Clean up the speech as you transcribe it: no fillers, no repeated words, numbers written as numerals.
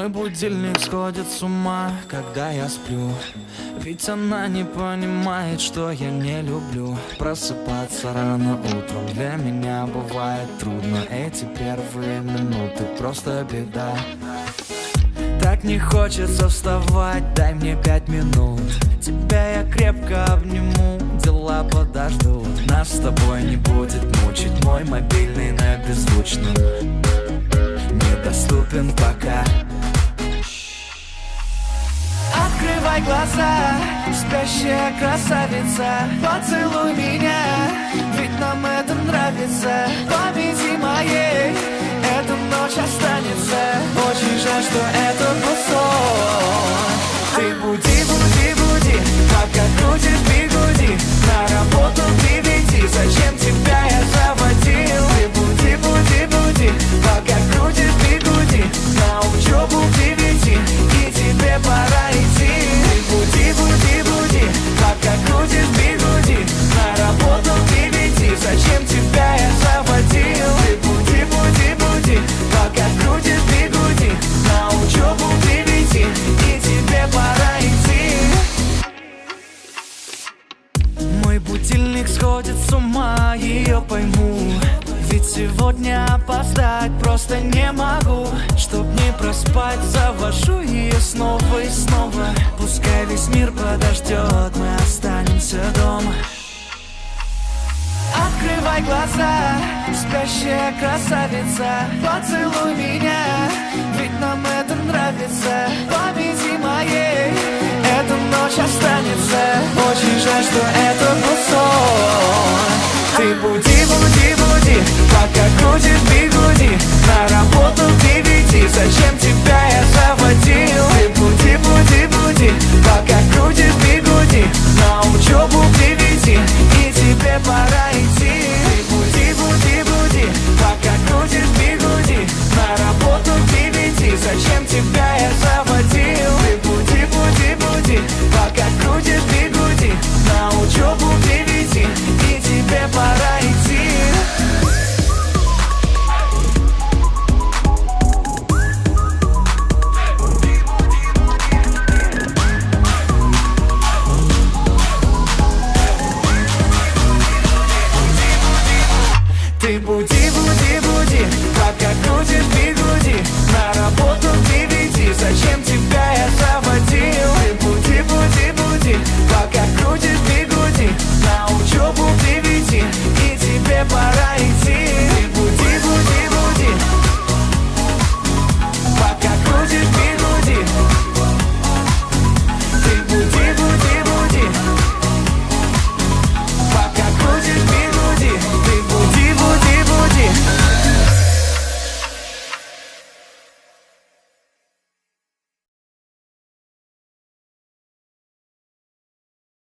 Мой будильник сходит с ума, когда я сплю. Ведь она не понимает, что я не люблю просыпаться рано утром. Для меня бывает трудно. Эти первые минуты просто беда. Так не хочется вставать, дай мне 5 минут. Тебя я крепко обниму, дела подождут. Нас с тобой не будет мучить мой мобильный на беззвучном. Недоступен пока. Открывай глаза, спящая красавица, поцелуй меня, ведь нам это нравится. Победи моей, эта ночь останется. Очень жаль, что это был сон. Ты буди, буди, буди, пока крутишь бигуди. На работу приведи, зачем тебя я заводил? Ты буди, буди, буди, пока крутишь бигуди. На учебу приведи, и тебе пора идти. Ты буди, буди, буди, пока крутишь бигуди. На работу приведи, зачем тебя я заводил? Ты буди, буди, буди, пока крутишь бигуди. На учебу приведи, и тебе пора идти. Мой будильник сходит с ума, ее пойму. Ведь сегодня опоздать просто не могу. Чтоб не проспать, завожу ее снова и снова. Пускай весь мир подождет, мы останемся дома. Открывай глаза, спящая красавица, поцелуй меня, ведь нам это нравится. Победи моей, эта ночь останется. Очень жаль, что это был сон.